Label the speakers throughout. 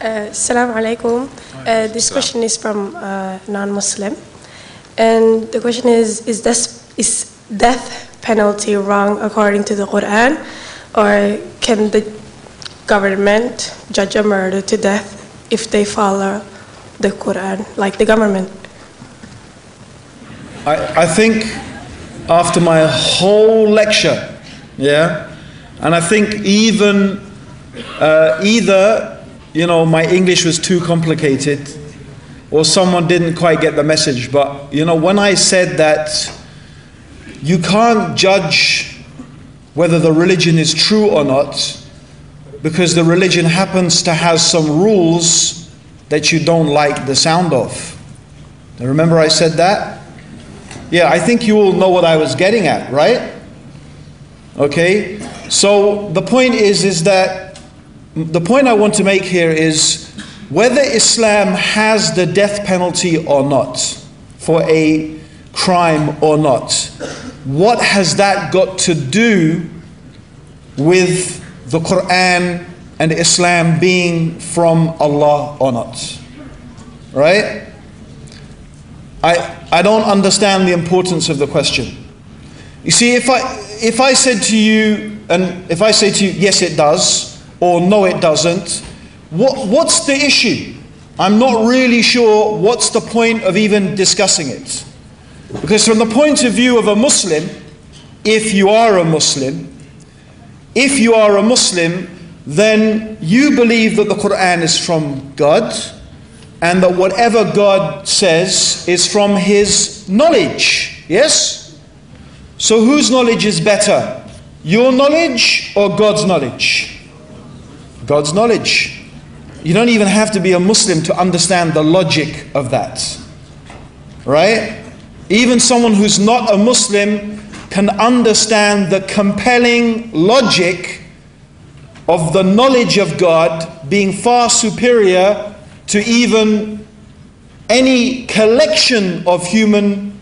Speaker 1: Assalamu alaikum. This question is from non-Muslim, and the question is death penalty wrong according to the Qur'an, or can the government judge a murder to death if they follow the Qur'an, like the government?
Speaker 2: I think after my whole lecture, and I think even either my English was too complicated or someone didn't quite get the message, but when I said that you can't judge whether the religion is true or not because the religion happens to have some rules that you don't like the sound of. Remember I said that? Yeah, I think you all know what I was getting at, right? Okay, so the point is that the point I want to make here is whether Islam has the death penalty or not for a crime or not. What has that got to do with the Qur'an and Islam being from Allah or not? Right? I don't understand the importance of the question. You see, if I said to you, and if I say to you, yes it does, or no it doesn't, what's the issue? I'm not really sure what's the point of even discussing it. Because from the point of view of a Muslim, if you are a Muslim, then you believe that the Qur'an is from God, and that whatever God says is from His knowledge. Yes? So whose knowledge is better? Your knowledge or God's knowledge? God's knowledge. You don't even have to be a Muslim to understand the logic of that. Right? Even someone who's not a Muslim can understand the compelling logic of the knowledge of God being far superior to even any collection of human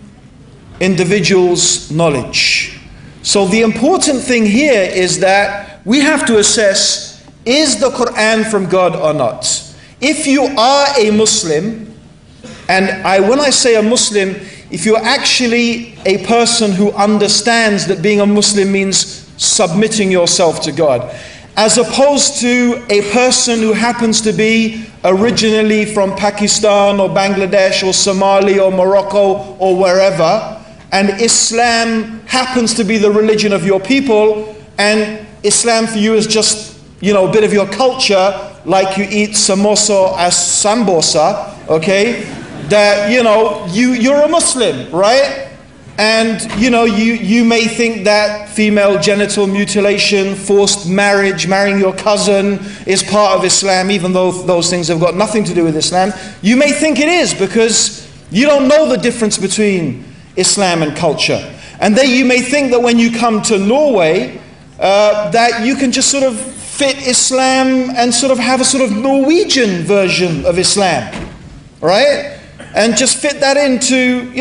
Speaker 2: individuals' knowledge. So the important thing here is that we have to assess, is the Qur'an from God or not? If you are a Muslim, and when I say a Muslim, if you're actually a person who understands that being a Muslim means submitting yourself to God, as opposed to a person who happens to be originally from Pakistan or Bangladesh or Somalia or Morocco or wherever, and Islam happens to be the religion of your people, and Islam for you is just, a bit of your culture, like you eat samosa as sambosa, okay? That, you're a Muslim, right? And, you may think that female genital mutilation, forced marriage, marrying your cousin is part of Islam, even though those things have got nothing to do with Islam. You may think it is because you don't know the difference between Islam and culture. And then you may think that when you come to Norway, that you can just sort of fit Islam and sort of have a sort of Norwegian version of Islam, right? And just fit that into,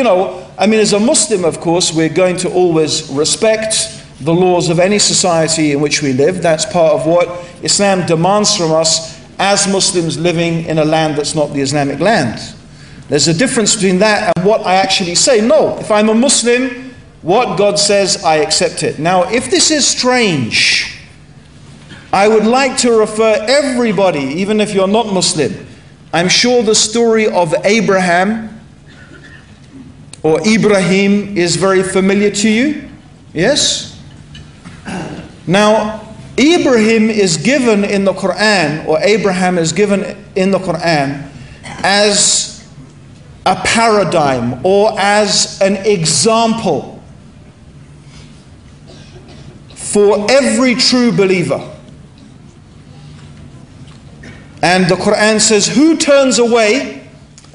Speaker 2: as a Muslim, of course, we're going to always respect the laws of any society in which we live. That's part of what Islam demands from us as Muslims living in a land that's not the Islamic land. There's a difference between that and what I actually say. No, if I'm a Muslim, what God says, I accept it. Now, if this is strange, I would like to refer everybody, even if you're not Muslim, I'm sure the story of Abraham or Ibrahim is very familiar to you. Yes? Now, Ibrahim is given in the Qur'an, or Abraham is given in the Qur'an as a paradigm or as an example for every true believer. And the Qur'an says, who turns away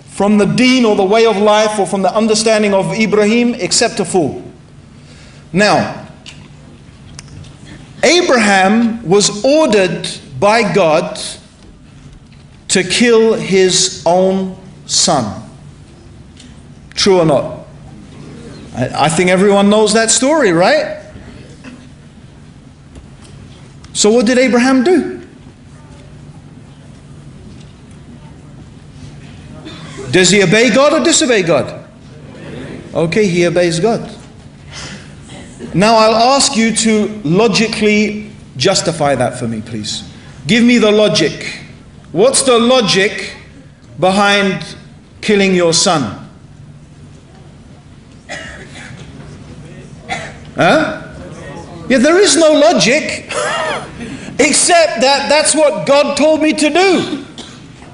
Speaker 2: from the deen or the way of life or from the understanding of Ibrahim except a fool? Now, Abraham was ordered by God to kill his own son. True or not? I think everyone knows that story, right? So what did Abraham do? Does he obey God or disobey God? Okay, he obeys God. Now I'll ask you to logically justify that for me, please. Give me the logic. What's the logic behind killing your son? Huh? Yeah, there is no logic except that that's what God told me to do.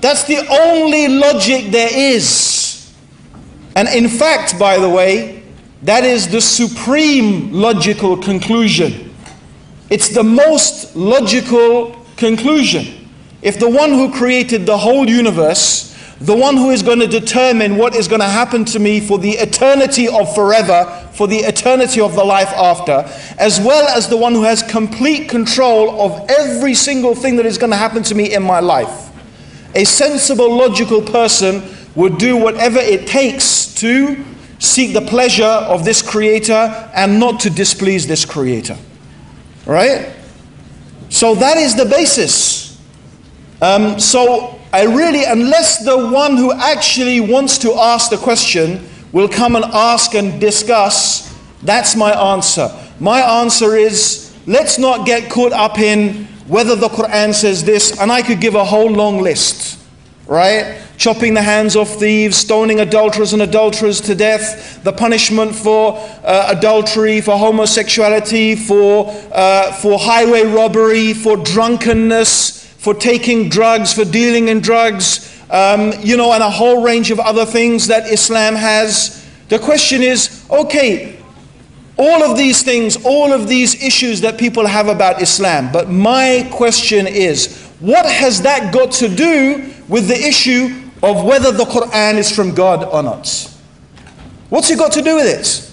Speaker 2: That's the only logic there is. And in fact, by the way, that is the supreme logical conclusion. It's the most logical conclusion. If the one who created the whole universe, the one who is going to determine what is going to happen to me for the eternity of forever, for the eternity of the life after, as well as the one who has complete control of every single thing that is going to happen to me in my life, a sensible, logical person would do whatever it takes to seek the pleasure of this creator and not to displease this creator. Right? So that is the basis. So I really, unless the one who actually wants to ask the question will come and ask and discuss, that's my answer. My answer is, let's not get caught up in whether the Qur'an says this, and I could give a whole long list, right? Chopping the hands off thieves, stoning adulterers and adulterers to death, the punishment for adultery, for homosexuality, for highway robbery, for drunkenness, for taking drugs, for dealing in drugs, you know, and a whole range of other things that Islam has. The question is, okay, all of these things, all of these issues that people have about Islam, but my question is, what has that got to do with the issue of whether the Qur'an is from God or not? What's it got to do with it?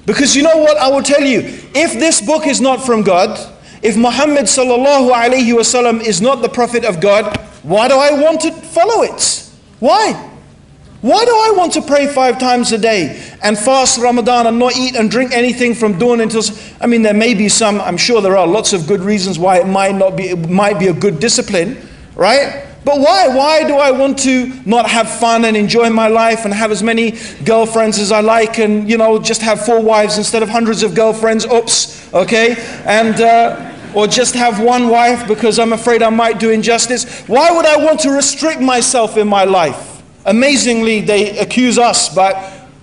Speaker 2: Because you know what, I will tell you, if this book is not from God, if Muhammad sallallahu alayhi wasallam is not the prophet of God, why do I want to follow it? Why? Why do I want to pray 5 times a day and fast Ramadan and not eat and drink anything from dawn until... I mean, there may be some, I'm sure there are lots of good reasons why it might be a good discipline, right? But why? Why do I want to not have fun and enjoy my life and have as many girlfriends as I like and, you know, just have 4 wives instead of hundreds of girlfriends? Oops, okay? And... or just have one wife because I'm afraid I might do injustice. Why would I want to restrict myself in my life? Amazingly, they accuse us, but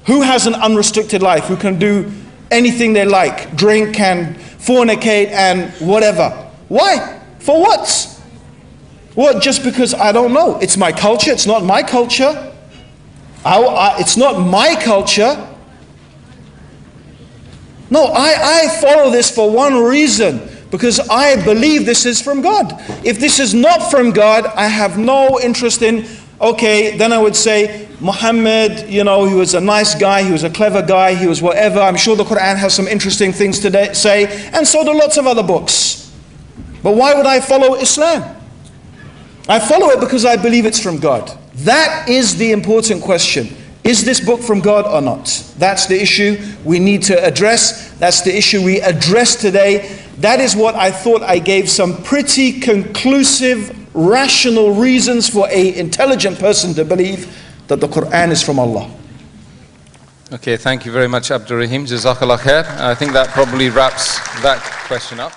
Speaker 2: who has an unrestricted life? Who can do anything they like? Drink and fornicate and whatever. Why? For what? What? Just because I don't know. It's my culture. It's not my culture. It's not my culture. No, I follow this for one reason. Because I believe this is from God. If this is not from God, I have no interest in, okay, then I would say, Muhammad, you know, he was a nice guy, he was a clever guy, he was whatever. I'm sure the Qur'an has some interesting things to say, and so do lots of other books. But why would I follow Islam? I follow it because I believe it's from God. That is the important question. Is this book from God or not? That's the issue we need to address. That's the issue we address today. That is what I thought I gave some pretty conclusive, rational reasons for an intelligent person to believe that the Qur'an is from Allah.
Speaker 3: Okay, thank you very much, Abdur-Raheem. Jazakallah khair. I think that probably wraps that question up.